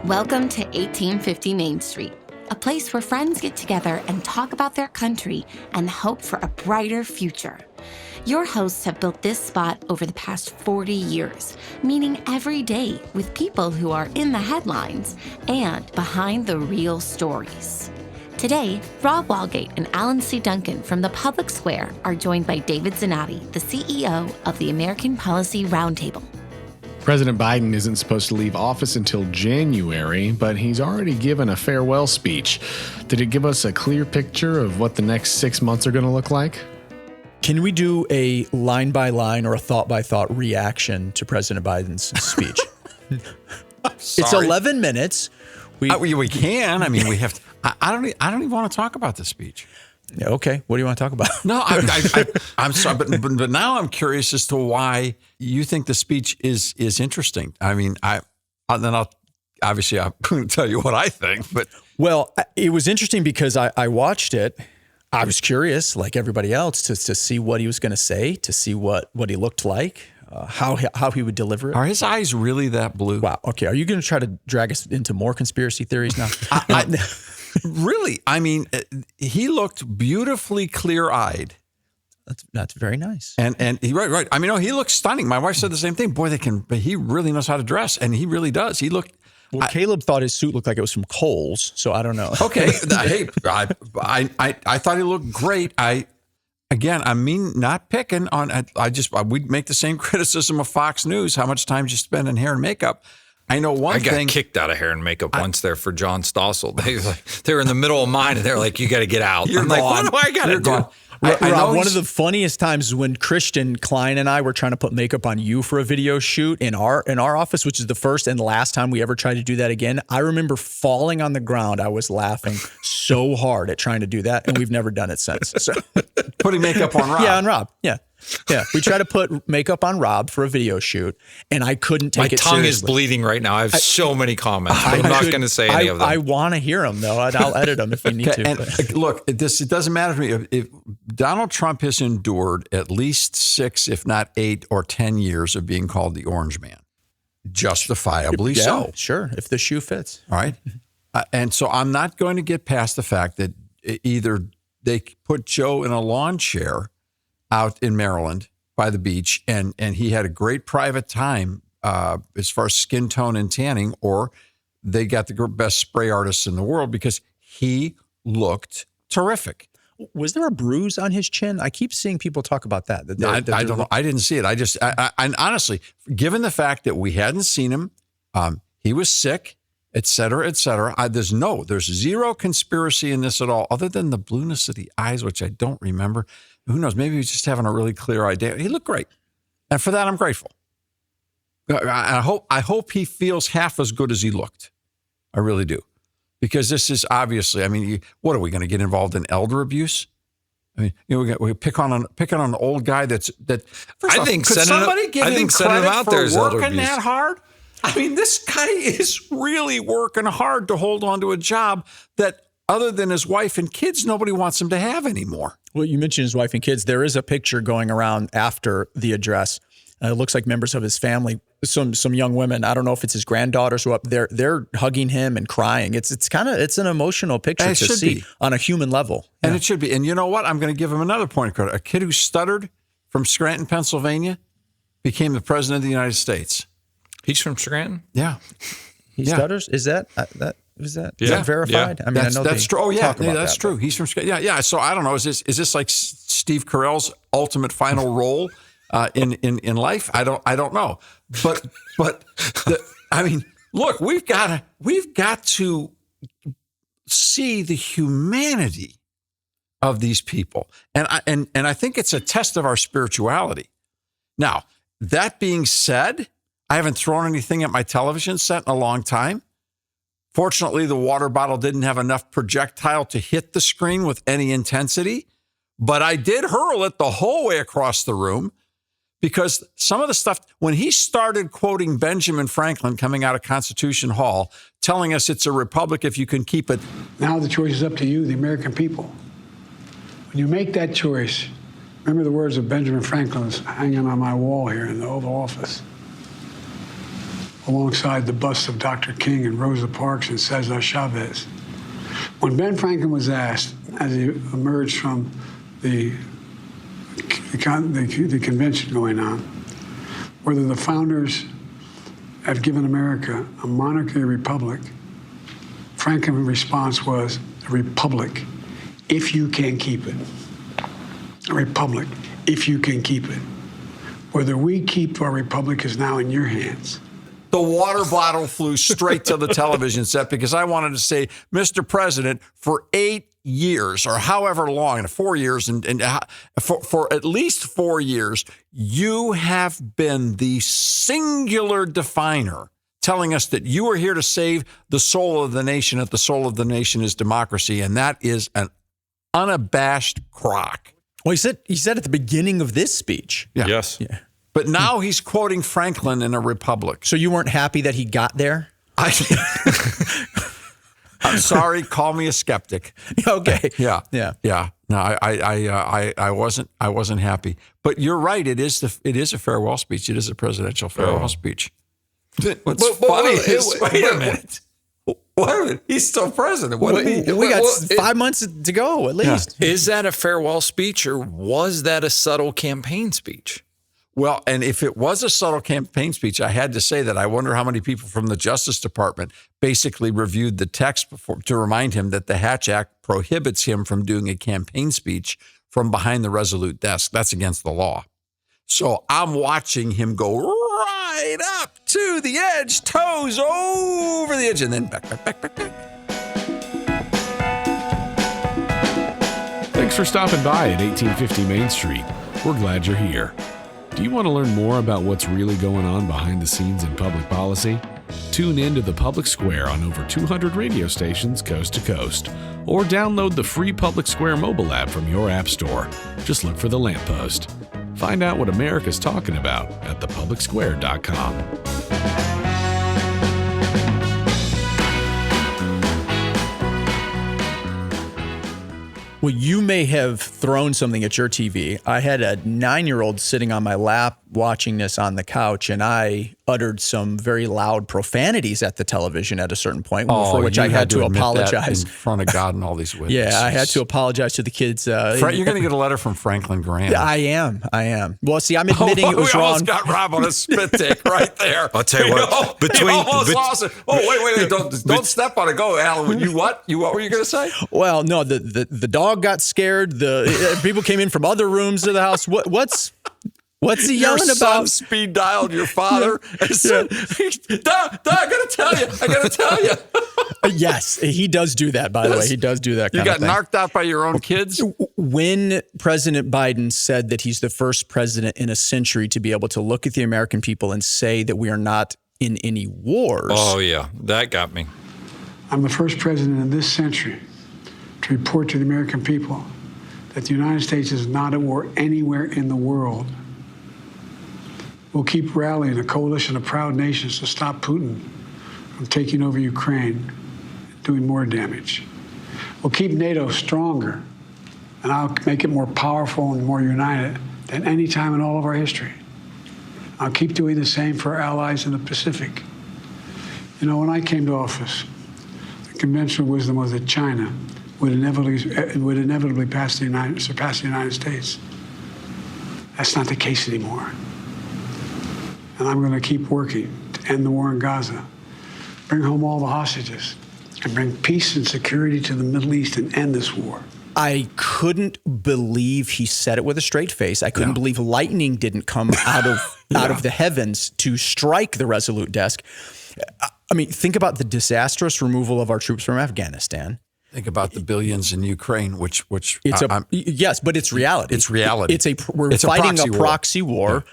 Welcome to 1850 Main Street, a place where friends get together and talk about their country and hope for a brighter future. Your hosts have built this spot over the past 40 years, meeting every day with people who are in the headlines and behind the real stories. Today, Rob Walgate and Alan C. Duncan from the Public Square are joined by David Zanotti, the CEO of the American Policy Roundtable. President Biden isn't supposed to leave office until January, but he's already given a farewell speech. Did it give us a clear picture of what the next 6 months are going to look like? Can we do a line-by-line or a thought-by-thought reaction to President Biden's speech? It's 11 minutes. We can. I mean, we have to. I don't even want to talk about the speech. Yeah, okay. What do you want to talk about? No, I'm sorry, but now I'm curious as to why you think the speech is interesting. I mean, I going to tell you what I think, but well, it was interesting because I watched it. I was curious, like everybody else, to see what he was going to say, to see what he looked like, how he would deliver it. Are his eyes really that blue? Wow. Okay. Are you going to try to drag us into more conspiracy theories now? Really? I mean, he looked beautifully clear-eyed. That's very nice. And he right. I mean, he looks stunning. My wife said the same thing. Boy, but he really knows how to dress, and he really does. He looked. Well, Caleb thought his suit looked like it was from Kohl's, so I don't know. Okay, hey, I thought he looked great. I'm not picking on. We'd make the same criticism of Fox News. How much time did you spend in hair and makeup? I know one thing. I got kicked out of hair and makeup once there for John Stossel. They were in the middle of mine, and they're like, "You got to get out." You're I'm gone. like, "What do I got to do?" Rob, one of the funniest times when Christian Klein and I were trying to put makeup on you for a video shoot in our office, which is the first and last time we ever tried to do that again. I remember falling on the ground. I was laughing so hard at trying to do that, and we've never done it since. So. Putting makeup on Rob. Yeah, on Rob. Yeah. We tried to put makeup on Rob for a video shoot, and I couldn't take it seriously. My tongue is bleeding right now. I have so many comments. I'm not going to say any of them. I want to hear them, though, and I'll edit them if we need to. And look, it doesn't matter to me. If Donald Trump has endured at least 6, if not 8 or 10 years of being called the Orange Man, justifiably so. Sure, if the shoe fits. All right. And so I'm not going to get past the fact that either they put Joe in a lawn chair out in Maryland by the beach, and he had a great private time as far as skin tone and tanning, or they got the best spray artists in the world because he looked terrific. Was there a bruise on his chin? I keep seeing people talk about that. I don't know. I didn't see it. And honestly, given the fact that we hadn't seen him, he was sick, et cetera, there's zero conspiracy in this at all, other than the blueness of the eyes, which I don't remember. Who knows? Maybe he's just having a really clear idea. He looked great. And for that, I'm grateful. I hope he feels half as good as he looked. I really do. Because this is obviously, I mean, what are we going to get involved in elder abuse? I mean, we pick on an old guy that. I think somebody give him credit for working that hard. I mean, this guy is really working hard to hold on to a job that, other than his wife and kids, nobody wants him to have anymore. Well, you mentioned his wife and kids. There is a picture going around after the address. It looks like members of his family, some young women. I don't know if it's his granddaughters who are up there. They're hugging him and crying. It's an emotional picture to see on a human level. And it should be. And you know what? I'm going to give him another point of credit. A kid who stuttered from Scranton, Pennsylvania, became the president of the United States. He's from Scranton? Yeah. He stutters? Is that verified? Yeah. I mean, I know that's true. Oh, yeah, that's that, true. He's from Scranton. Yeah. So I don't know. Is this like Steve Carell's ultimate final role in life? I don't know. But I mean, look, we've got to see the humanity of these people, and I think it's a test of our spirituality. Now, that being said, I haven't thrown anything at my television set in a long time. Fortunately, the water bottle didn't have enough projectile to hit the screen with any intensity, but I did hurl it the whole way across the room because some of the stuff, when he started quoting Benjamin Franklin coming out of Constitution Hall, telling us it's a republic if you can keep it. Now the choice is up to you, the American people. When you make that choice, remember the words of Benjamin Franklin hanging on my wall here in the Oval Office. alongside the busts of Dr. King and Rosa Parks and Cesar Chavez. When Ben Franklin was asked, as he emerged from the convention going on, whether the founders have given America a monarchy or republic, Franklin's response was, a republic, if you can keep it. A republic, if you can keep it. Whether we keep our republic is now in your hands. The water bottle flew straight to the television set because I wanted to say, Mr. President, for 8 years or however long, 4 years, and for at least 4 years, you have been the singular definer, telling us that you are here to save the soul of the nation, that the soul of the nation is democracy, and that is an unabashed crock. Well, he said at the beginning of this speech. Yeah. Yes. Yeah. But now he's quoting Franklin in a republic. So you weren't happy that he got there? I'm sorry. Call me a skeptic. Okay. Yeah. Yeah. No, I wasn't happy. But you're right. It is a farewell speech. It is a presidential farewell speech. What's funny is, wait a minute. He's still president. We got 5 months to go at least. Yeah. Is that a farewell speech or was that a subtle campaign speech? Well, and if it was a subtle campaign speech, I had to say that I wonder how many people from the Justice Department basically reviewed the text before to remind him that the Hatch Act prohibits him from doing a campaign speech from behind the Resolute desk. That's against the law. So I'm watching him go right up to the edge, toes over the edge, and then back. Thanks for stopping by at 1850 Main Street. We're glad you're here. Do you want to learn more about what's really going on behind the scenes in public policy? Tune in to the Public Square on over 200 radio stations coast to coast, or download the free Public Square mobile app from your app store. Just look for The Lamppost. Find out what America's talking about at thepublicsquare.com. Well, you may have thrown something at your TV. I had a 9-year-old sitting on my lap watching this on the couch, and I uttered some very loud profanities at the television at a certain point, for which I had to apologize. In front of God and all these witnesses. Yeah, I had to apologize to the kids. You're going to get a letter from Franklin Graham. I am. Well, see, I'm admitting it was we wrong. Almost got Rob on a spit take right there. I'll tell you what. Lost it. Oh, wait! Don't step on it. Go, Alan. What were you going to say? Well, no, the dog got scared. The people came in from other rooms of the house. What's he yelling your about? Son speed dialed your father and said, Dad, I gotta tell you. Yes, he does do that, by the way. He does do that You kind of got thing. narked out by your own kids? When President Biden said that he's the first president in a century to be able to look at the American people and say that we are not in any wars. Oh, yeah. That got me. I'm the first president in this century to report to the American people that the United States is not at war anywhere in the world. We'll keep rallying a coalition of proud nations to stop Putin from taking over Ukraine and doing more damage. We'll keep NATO stronger, and I'll make it more powerful and more united than any time in all of our history. I'll keep doing the same for our allies in the Pacific. You know, when I came to office, the conventional wisdom was that China would inevitably surpass the United States. That's not the case anymore. And I'm going to keep working to end the war in Gaza, bring home all the hostages, and bring peace and security to the Middle East and end this war. I couldn't believe he said it with a straight face. I couldn't believe lightning didn't come out of the heavens to strike the Resolute desk. I mean, think about the disastrous removal of our troops from Afghanistan. Think about the billions in Ukraine, which it's yes, but it's reality. It's reality. We're fighting a proxy war.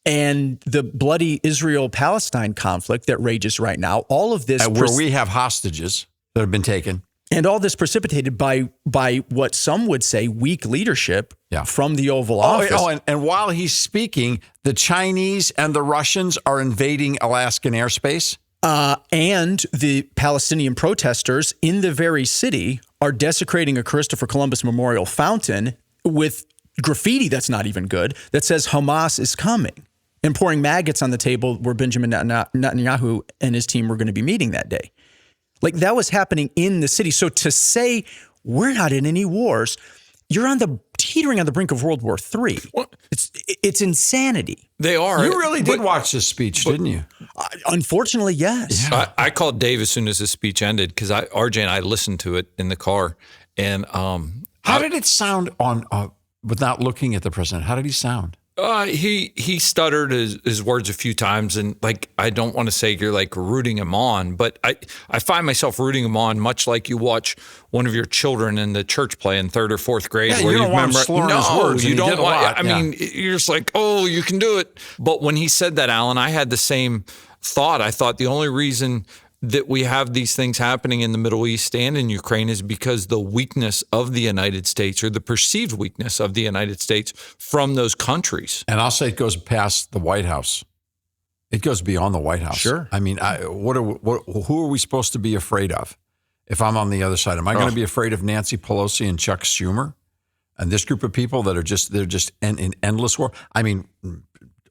And the bloody Israel-Palestine conflict that rages right now, all of this... where we have hostages that have been taken. And all this precipitated by what some would say weak leadership from the Oval Office. And while he's speaking, the Chinese and the Russians are invading Alaskan airspace. And the Palestinian protesters in the very city are desecrating a Christopher Columbus Memorial fountain with graffiti that's not even good that says Hamas is coming. and pouring maggots on the table where Benjamin Netanyahu and his team were going to be meeting that day. Like, that was happening in the city. So to say we're not in any wars, you're teetering on the brink of World War III. It's insanity. They are. You really did watch this speech, didn't you? Unfortunately, yes. Yeah. I called Dave as soon as the speech ended because RJ and I listened to it in the car. And how did it sound on without looking at the president? How did he sound? He stuttered his words a few times, and like, I don't want to say you're like rooting him on, but I find myself rooting him on, much like you watch one of your children in the church play in 3rd or 4th grade. Yeah, where you don't want him slurring his words. You don't want. I mean, you're just like, oh, you can do it. But when he said that, Alan, I had the same thought. I thought the only reason that we have these things happening in the Middle East and in Ukraine is because the weakness of the United States, or the perceived weakness of the United States from those countries. And I'll say it goes past the White House. It goes beyond the White House. Sure. I mean, who are we supposed to be afraid of? If I'm on the other side, am I going to be afraid of Nancy Pelosi and Chuck Schumer and this group of people that are just in endless war? I mean,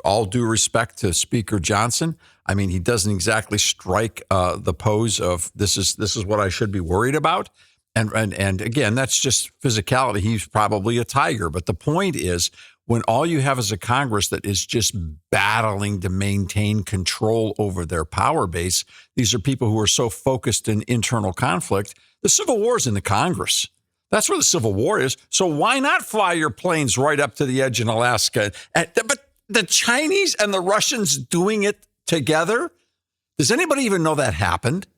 all due respect to Speaker Johnson, I mean, he doesn't exactly strike the pose of this is what I should be worried about. And again, that's just physicality. He's probably a tiger. But the point is, when all you have is a Congress that is just battling to maintain control over their power base, these are people who are so focused in internal conflict. The Civil War is in the Congress. That's where the Civil War is. So why not fly your planes right up to the edge in Alaska? But the Chinese and the Russians doing it together? Does anybody even know that happened?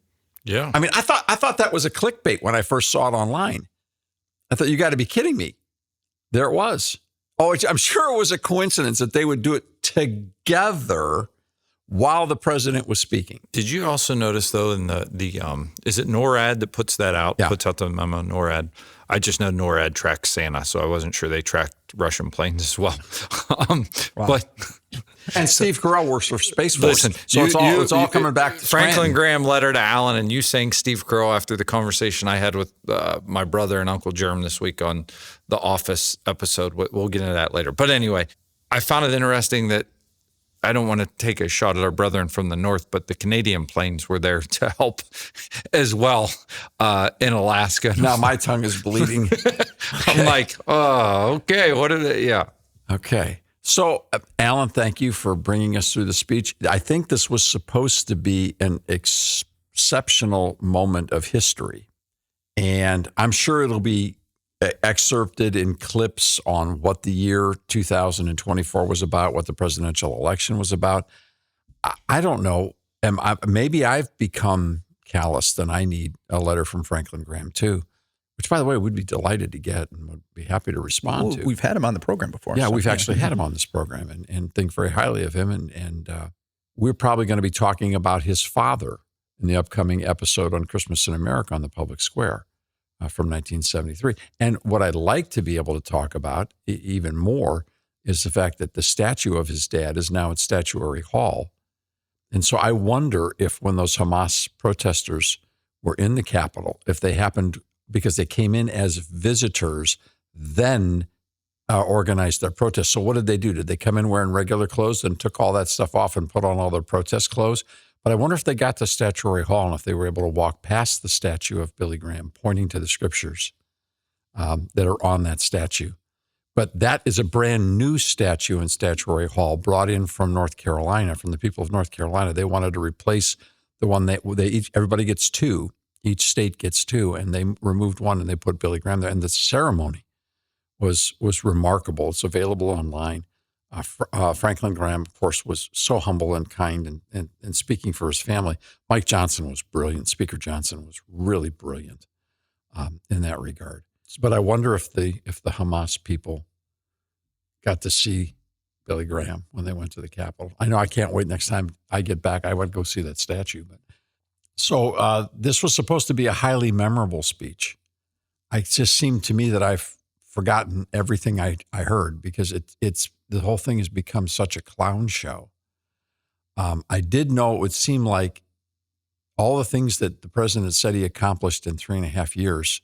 Yeah. I mean, I thought that was a clickbait when I first saw it online. I thought, you got to be kidding me. There it was. Oh, I'm sure it was a coincidence that they would do it together while the president was speaking. Did you also notice, though, in the is it NORAD that puts that out? Yeah. Puts out the memo, NORAD. I just know NORAD tracks Santa, so I wasn't sure they tracked Russian planes as well. But and Steve Carell works for Space Force, listen, so it's all coming back to Franklin Scranton. Graham letter to Alan, and you saying Steve Carell after the conversation I had with my brother and Uncle Jerm this week on the Office episode. We'll get into that later. But anyway, I found it interesting that I don't want to take a shot at our brethren from the north, but the Canadian planes were there to help as well in Alaska. Now my tongue is bleeding. I'm like, oh, okay. What are they? Yeah. Okay. So, Alan, thank you for bringing us through the speech. I think this was supposed to be an exceptional moment of history. And I'm sure it'll be excerpted in clips on what the year 2024 was about, what the presidential election was about. I don't know. Maybe I've become calloused and I need a letter from Franklin Graham too, which, by the way, we'd be delighted to get and would be happy to respond to. We've had him on the program before. Yeah, so, we've actually had him on this program and think very highly of him. And we're probably going to be talking about his father in the upcoming episode on Christmas in America on the Public Square. From 1973. And what I'd like to be able to talk about even more is the fact that the statue of his dad is now at Statuary Hall. And so I wonder if when those Hamas protesters were in the Capitol, if they happened because they came in as visitors, then organized their protest. So what did they do? Did they come in wearing regular clothes and took all that stuff off and put on all their protest clothes? But I wonder if they got to Statuary Hall and if they were able to walk past the statue of Billy Graham, pointing to the scriptures that are on that statue. But that is a brand new statue in Statuary Hall, brought in from North Carolina, from the people of North Carolina. They wanted to replace the one everybody gets two, each state gets two, and they removed one and they put Billy Graham there. And the ceremony was remarkable. It's available online. Franklin Graham, of course, was so humble and kind and speaking for his family. Mike Johnson was brilliant. Speaker Johnson was really brilliant in that regard. But I wonder if the Hamas people got to see Billy Graham when they went to the Capitol. I know I can't wait next time I get back. I want to go see that statue. So this was supposed to be a highly memorable speech. It just seemed to me that I've forgotten everything I heard because it's the whole thing has become such a clown show. I did know it would seem like all the things that the president said he accomplished in 3.5 years.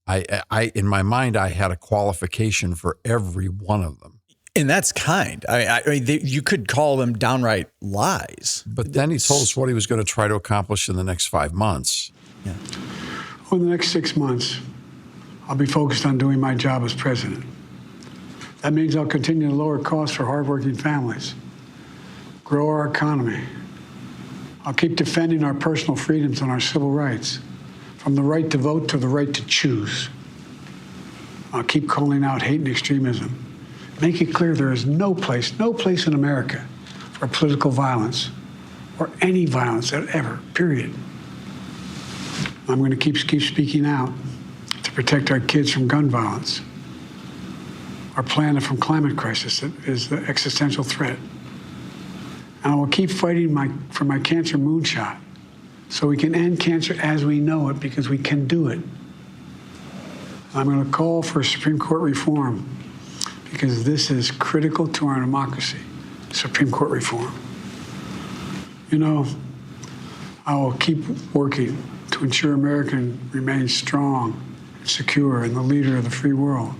I in my mind, I had a qualification for every one of them. And that's kind. I mean, you could call them downright lies. But then he told us what he was going to try to accomplish in the next 5 months. Yeah. Over the next 6 months, I'll be focused on doing my job as president. That means I'll continue to lower costs for hardworking families, grow our economy. I'll keep defending our personal freedoms and our civil rights, from the right to vote to the right to choose. I'll keep calling out hate and extremism. Make it clear there is no place in America for political violence or any violence ever, period. I'm going to keep speaking out to protect our kids from gun violence, our planet from climate crisis that is the existential threat. And I will keep fighting for my cancer moonshot so we can end cancer as we know it, because we can do it. I'm going to call for Supreme Court reform, because this is critical to our democracy, Supreme Court reform. You know, I will keep working to ensure America remains strong and secure and the leader of the free world.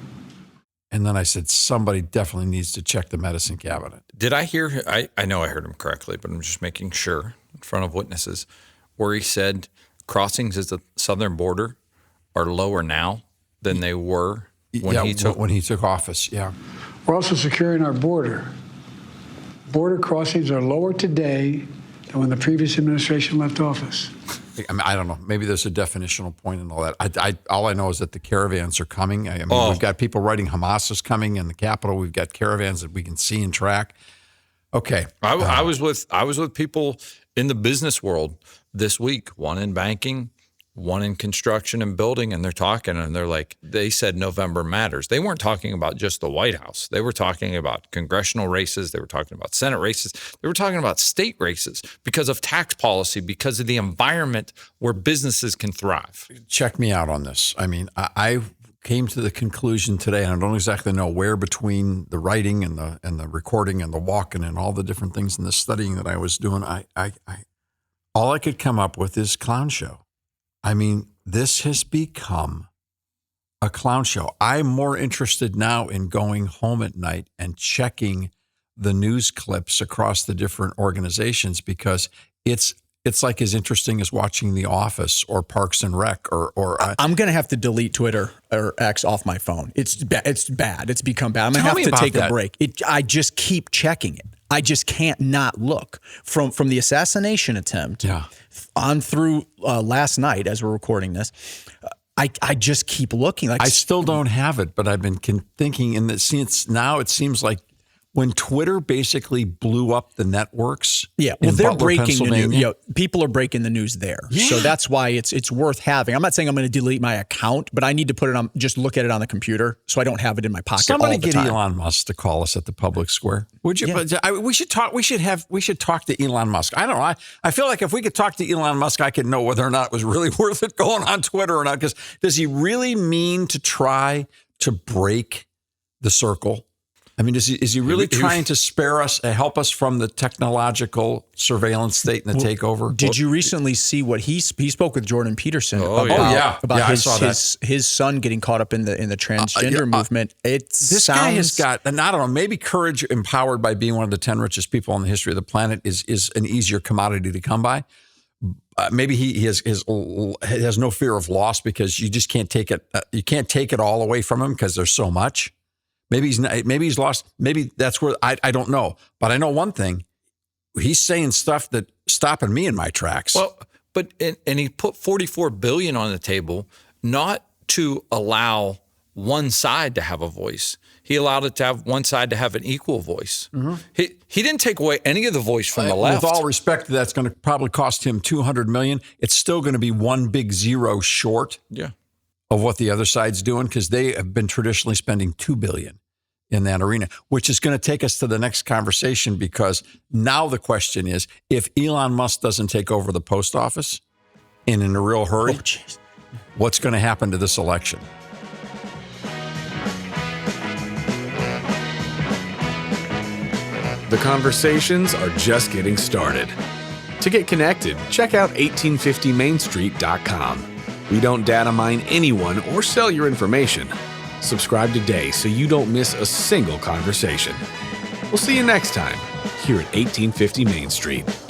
And then I said, somebody definitely needs to check the medicine cabinet. Did I hear, I know I heard him correctly, but I'm just making sure in front of witnesses, where he said crossings at the southern border are lower now than they were when he took office. Yeah. We're also securing our border. Border crossings are lower today than when the previous administration left office. I mean, I don't know. Maybe there's a definitional point in all that. All I know is that the caravans are coming. I mean, we've got people writing Hamas is coming in the Capitol. We've got caravans that we can see and track. Okay. I was with people in the business world this week, one in banking, one in construction and building, and they're talking, and they're like, they said November matters. They weren't talking about just the White House. They were talking about congressional races. They were talking about Senate races. They were talking about state races because of tax policy, because of the environment where businesses can thrive. Check me out on this. I mean, I came to the conclusion today, and I don't exactly know where between the writing and the recording and the walking and all the different things and the studying that I was doing, all I could come up with is clown show. I mean, this has become a clown show. I'm more interested now in going home at night and checking the news clips across the different organizations, because it's like as interesting as watching The Office or Parks and Rec or I'm going to have to delete Twitter or X off my phone. It's bad. It's become bad. I'm going to have to take a break. I just keep checking it. I just can't not look from the assassination attempt on through last night as we're recording this. I just keep looking. Like, I still don't have it, but I've been thinking in that since now it seems like when Twitter basically blew up the networks. Yeah, well, they're breaking the news. You know, people are breaking the news there. Yeah. So that's why it's worth having. I'm not saying I'm going to delete my account, but I need to put it on, just look at it on the computer so I don't have it in my pocket all the time. Somebody get Elon Musk to call us at the public square. Would you? Yeah. We should talk. We should talk to Elon Musk. I don't know. I feel like if we could talk to Elon Musk, I could know whether or not it was really worth it going on Twitter or not. Because does he really mean to try to break the circle? I mean, is he really trying to spare us, help us from the technological surveillance state and the takeover? Did you recently see what he spoke with Jordan Peterson about his son getting caught up in the transgender movement? This guy has got, and I don't know, maybe courage empowered by being one of the 10 richest people in the history of the planet is an easier commodity to come by. Maybe he has no fear of loss because you just can't take it. You can't take it all away from him because there's so much. Maybe he's lost. Maybe that's where I don't know. But I know one thing: he's saying stuff that stopping me in my tracks. Well, but and he put $44 billion on the table, not to allow one side to have a voice. He allowed it to have one side to have an equal voice. Mm-hmm. He didn't take away any of the voice from the left. With all respect, that's going to probably cost him $200 million. It's still going to be one big zero short. Yeah. Of what the other side's doing, because they have been traditionally spending $2 billion in that arena, which is going to take us to the next conversation, because now the question is, if Elon Musk doesn't take over the post office in a real hurry, what's going to happen to this election? The conversations are just getting started. To get connected, check out 1850mainstreet.com. We don't data mine anyone or sell your information. Subscribe today so you don't miss a single conversation. We'll see you next time here at 1850 Main Street.